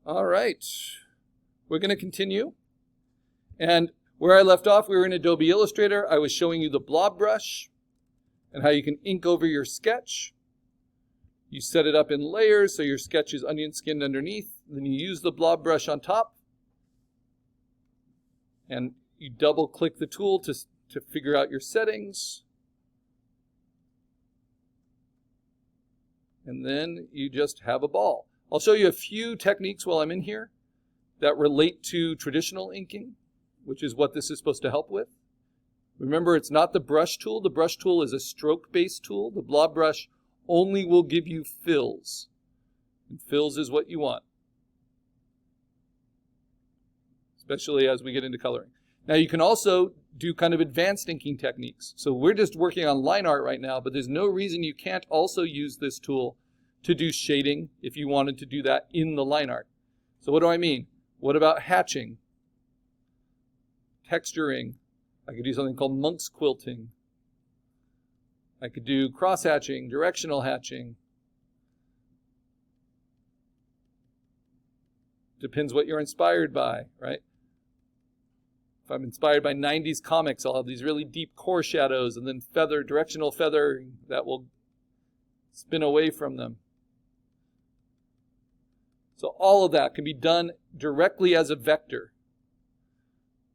All right, we're going to continue. And where I left off, we were in Adobe Illustrator. I was showing you the blob brush and how you can ink over your sketch. You set it up in layers so your sketch is onion skinned underneath. Then you use the blob brush on top. And you double click the tool to figure out your settings. And then you just have a ball. I'll show you a few techniques while I'm in here that relate to traditional inking, which is what this is supposed to help with. Remember, it's not the brush tool. The brush tool is a stroke-based tool. The blob brush only will give you fills. And fills is what you want, especially as we get into coloring. Now, you can also do kind of advanced inking techniques. So we're just working on line art right now, but there's no reason you can't also use this tool to do shading if you wanted to do that in the line art. So what do I mean? What about hatching? Texturing. I could do something called monk's quilting. I could do cross hatching, directional hatching. Depends what you're inspired by, right? If I'm inspired by 90s comics, I'll have these really deep core shadows and then directional feathering that will spin away from them. So all of that can be done directly as a vector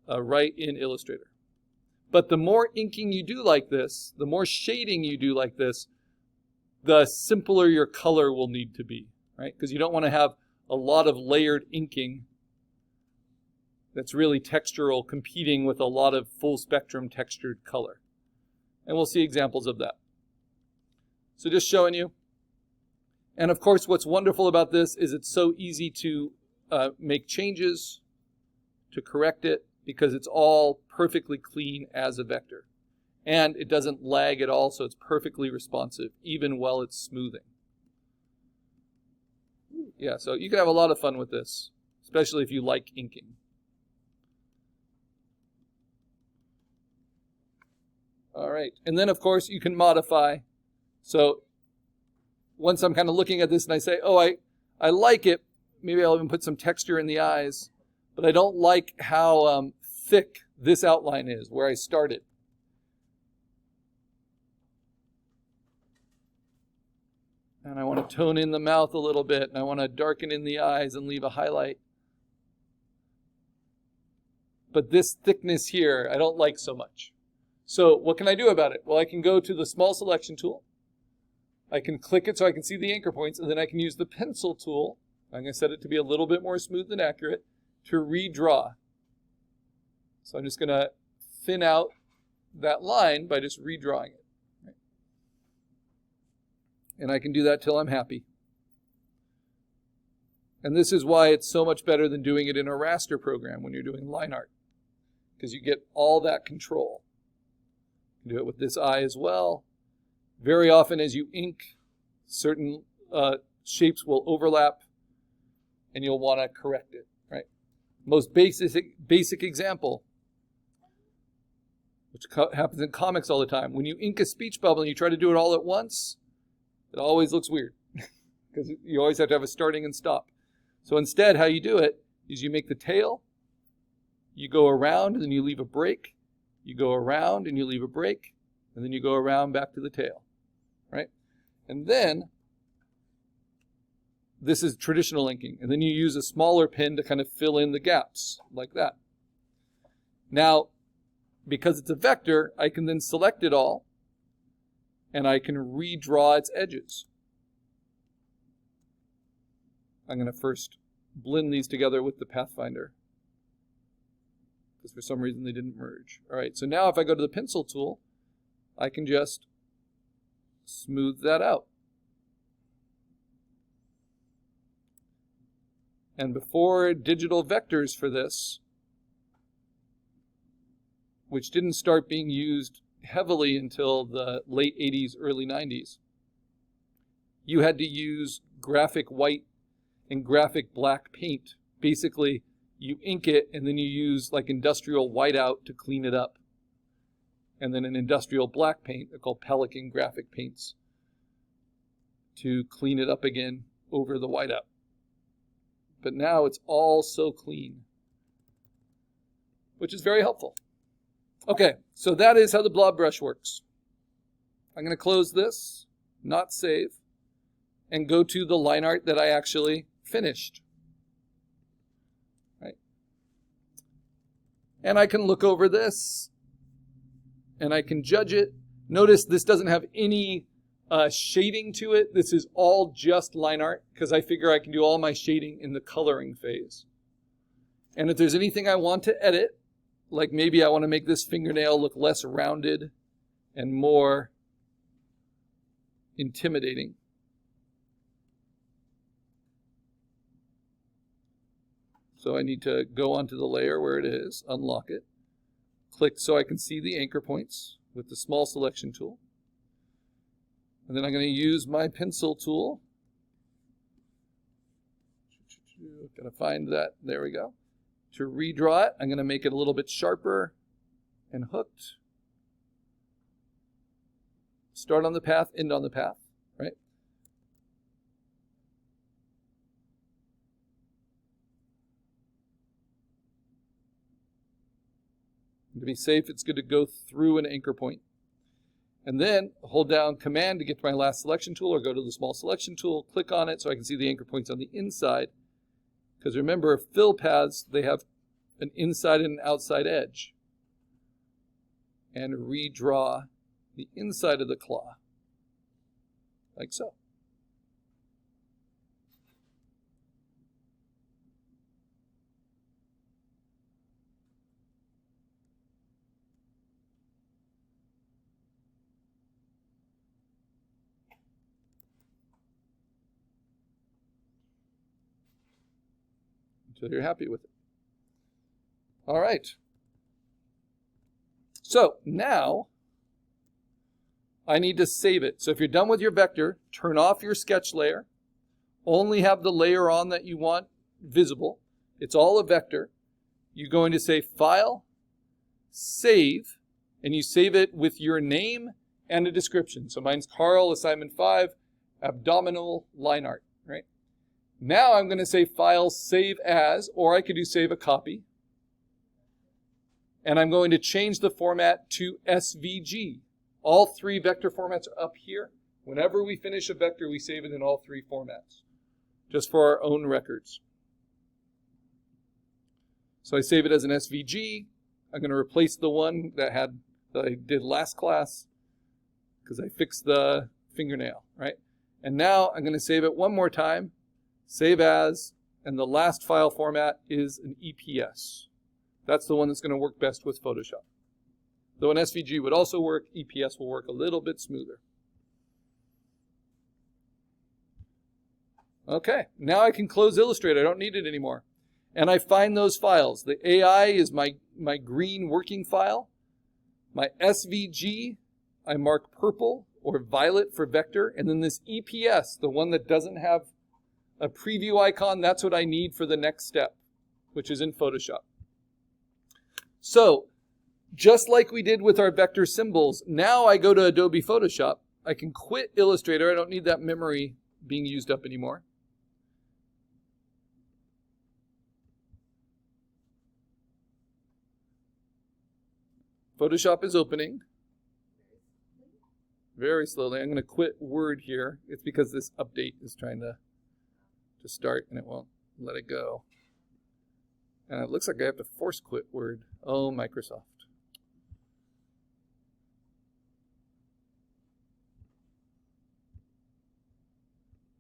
right in Illustrator. But the more inking you do like this, the more shading you do like this, the simpler your color will need to be, right? Because you don't want to have a lot of layered inking that's really textural competing with a lot of full spectrum textured color. And we'll see examples of that. So just showing you. And of course, what's wonderful about this is it's so easy to make changes, to correct it, because it's all perfectly clean as a vector. And it doesn't lag at all, so it's perfectly responsive, even while it's smoothing. Yeah, so you can have a lot of fun with this, especially if you like inking. All right, and then of course you can modify. So once I'm kind of looking at this and I say, oh, I like it, maybe I'll even put some texture in the eyes, but I don't like how thick this outline is where I started. And I want to tone in the mouth a little bit, and I want to darken in the eyes and leave a highlight. But this thickness here, I don't like so much. So what can I do about it? Well, I can go to the small selection tool. I can click it so I can see the anchor points, and then I can use the pencil tool. I'm going to set it to be a little bit more smooth and accurate to redraw. So I'm just going to thin out that line by just redrawing it. Right? And I can do that till I'm happy. And this is why it's so much better than doing it in a raster program when you're doing line art, because you get all that control. You can do it with this eye as well. Very often as you ink, certain shapes will overlap and you'll want to correct it, right? Most basic example, which happens in comics all the time. When you ink a speech bubble and you try to do it all at once, it always looks weird because you always have to have a starting and stop. So instead, how you do it is you make the tail, you go around and then you leave a break, you go around and you leave a break, and then you go around back to the tail. Right? And then, this is traditional inking. And then you use a smaller pen to kind of fill in the gaps, like that. Now, because it's a vector, I can then select it all, and I can redraw its edges. I'm going to first blend these together with the Pathfinder, because for some reason they didn't merge. All right, so now if I go to the pencil tool, I can just smooth that out. And before digital vectors for this, which didn't start being used heavily until the late 80s, early 90s, you had to use graphic white and graphic black paint. Basically, you ink it and then you use like industrial whiteout to clean it up. And then an industrial black paint, they're called Pelican graphic paints, to clean it up again over the whiteout. But now it's all so clean, which is very helpful. Okay, so that is how the blob brush works. I'm going to close this, not save, and go to the line art that I actually finished. Right? And I can look over this, and I can judge it. Notice this doesn't have any shading to it. This is all just line art, because I figure I can do all my shading in the coloring phase. And if there's anything I want to edit, like maybe I want to make this fingernail look less rounded and more intimidating. So I need to go onto the layer where it is, unlock it, click so I can see the anchor points with the small selection tool. And then I'm going to use my pencil tool. Going to find that, there we go. To redraw it, I'm going to make it a little bit sharper and hooked. Start on the path, end on the path, right? To be safe, it's good to go through an anchor point. And then hold down Command to get to my last selection tool, or go to the small selection tool, click on it so I can see the anchor points on the inside. Because remember, fill paths, they have an inside and an outside edge. And redraw the inside of the claw, like so. Until you're happy with it. All right. So now I need to save it. So if you're done with your vector, turn off your sketch layer. Only have the layer on that you want visible. It's all a vector. You're going to say File, Save, and you save it with your name and a description. So mine's Karl, assignment 5, abdominal line art, right? Now I'm going to say File, Save As, or I could do Save a Copy. And I'm going to change the format to SVG. All three vector formats are up here. Whenever we finish a vector, we save it in all three formats, just for our own records. So I save it as an SVG. I'm going to replace the one that I did last class, because I fixed the fingernail, right? And now I'm going to save it one more time, Save As, and the last file format is an EPS. That's the one that's going to work best with Photoshop. Though an SVG would also work, EPS will work a little bit smoother. Okay, now I can close Illustrator. I don't need it anymore. And I find those files. The AI is my green working file. My SVG, I mark purple or violet for vector. And then this EPS, the one that doesn't have a preview icon, that's what I need for the next step, which is in Photoshop. So, just like we did with our vector symbols, now I go to Adobe Photoshop. I can quit Illustrator. I don't need that memory being used up anymore. Photoshop is opening. Very slowly. I'm going to quit Word here. It's because this update is trying to start and it won't let it go. And it looks like I have to force quit Word. Oh, Microsoft.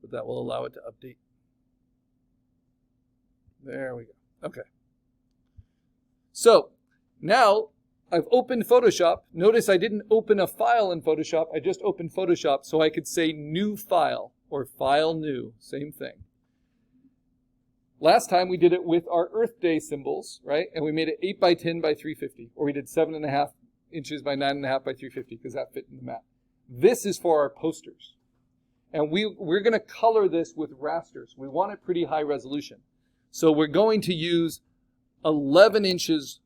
But that will allow it to update. There we go. Okay. So now I've opened Photoshop. Notice I didn't open a file in Photoshop. I just opened Photoshop so I could say New File or File New. Same thing. Last time we did it with our Earth Day symbols, right? And we made it 8 by 10 by 350. Or we did 7.5 inches by 9.5 by 350 because that fit in the map. This is for our posters. And we're going to color this with rasters. We want it pretty high resolution. So we're going to use 11 inches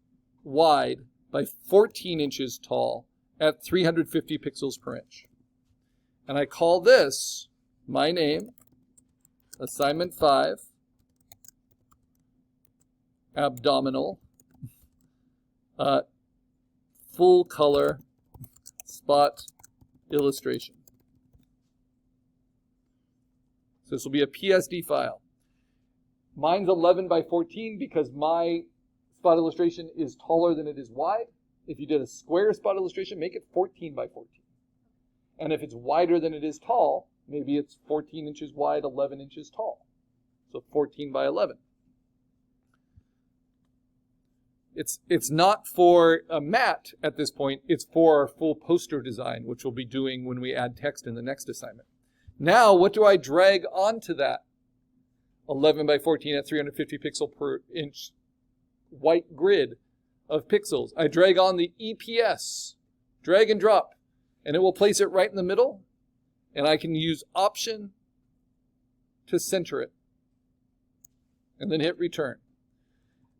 wide by 14 inches tall at 350 pixels per inch. And I call this my name, assignment 5, abdominal, full color spot illustration. So this will be a PSD file. Mine's 11 by 14 because my spot illustration is taller than it is wide. If you did a square spot illustration, make it 14 by 14. And if it's wider than it is tall, maybe it's 14 inches wide, 11 inches tall. So 14 by 11. It's not for a mat at this point, it's for our full poster design, which we'll be doing when we add text in the next assignment. Now, what do I drag onto that 11 by 14 at 350 pixel per inch white grid of pixels? I drag on the EPS, drag and drop, and it will place it right in the middle, and I can use Option to center it, and then hit Return.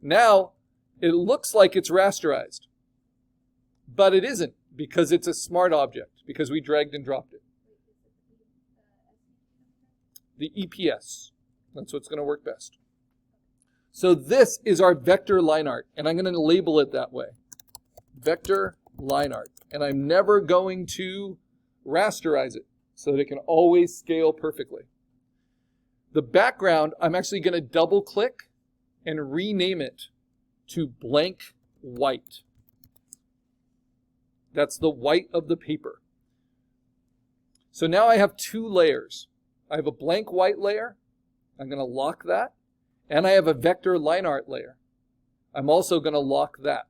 Now, it looks like it's rasterized, but it isn't because it's a smart object, because we dragged and dropped it. The EPS, that's what's going to work best. So this is our vector line art, and I'm going to label it that way. Vector line art. And I'm never going to rasterize it so that it can always scale perfectly. The background, I'm actually going to double click and rename it to blank white. That's the white of the paper. So now I have two layers. I have a blank white layer. I'm going to lock that. And I have a vector line art layer. I'm also going to lock that.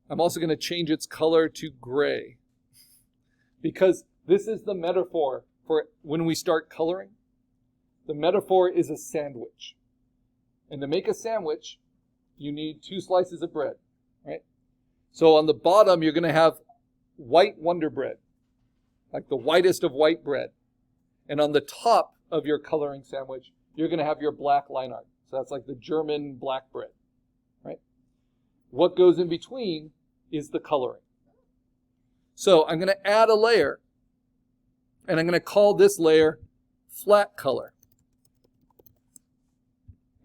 I'm also going to change its color to gray. Because this is the metaphor for when we start coloring. The metaphor is a sandwich. And to make a sandwich, you need 2 slices of bread, right? So on the bottom, you're going to have white Wonder Bread, like the whitest of white bread. And on the top of your coloring sandwich, you're going to have your black line art. So that's like the German black bread, right? What goes in between is the coloring. So I'm going to add a layer, and I'm going to call this layer flat color.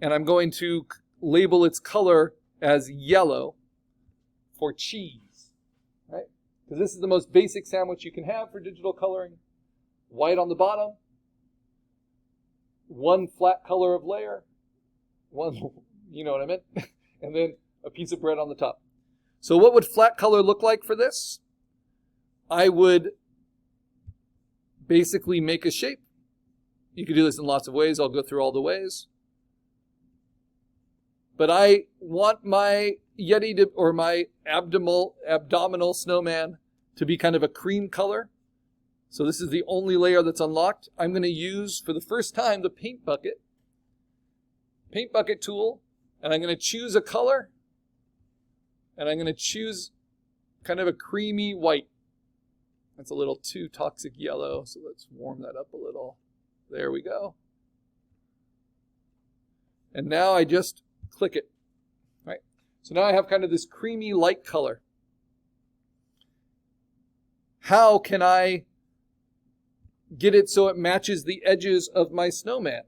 And I'm going to label its color as yellow for cheese, right? Because this is the most basic sandwich you can have for digital coloring. White on the bottom, one flat color of layer, one, you know what I meant, and then a piece of bread on the top. So what would flat color look like for this? I would basically make a shape. You could do this in lots of ways. I'll go through all the ways. But I want my Yeti to, or my abdominal snowman to be kind of a cream color. So this is the only layer that's unlocked. I'm going to use, for the first time, the paint bucket tool, and I'm going to choose a color, and I'm going to choose kind of a creamy white. That's a little too toxic yellow, so let's warm that up a little. There we go. And now I just click it, right? So now I have kind of this creamy light color. How can I get it so it matches the edges of my snowman?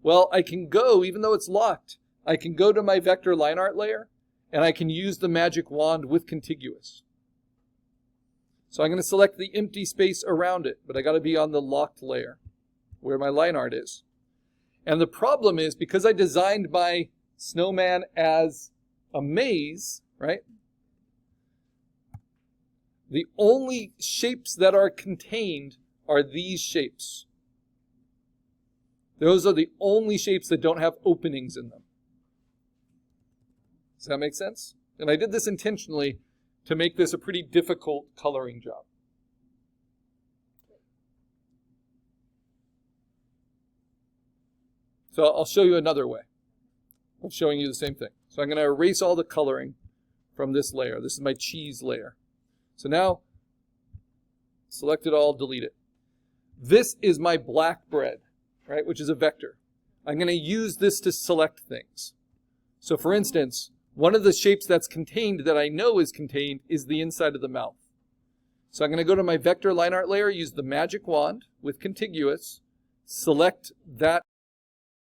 Well, I can go, even though it's locked, I can go to my vector line art layer, and I can use the magic wand with contiguous. So I'm going to select the empty space around it, but I got to be on the locked layer where my line art is. And the problem is, because I designed my snowman as a maze, right? The only shapes that are contained are these shapes. Those are the only shapes that don't have openings in them. Does that make sense? And I did this intentionally to make this a pretty difficult coloring job. So I'll show you another way of showing you the same thing. So I'm going to erase all the coloring from this layer. This is my cheese layer. So now, select it all, delete it. This is my black bread, right, which is a vector. I'm going to use this to select things. So for instance, one of the shapes that's contained that I know is contained is the inside of the mouth. So I'm going to go to my vector line art layer, use the magic wand with contiguous, select that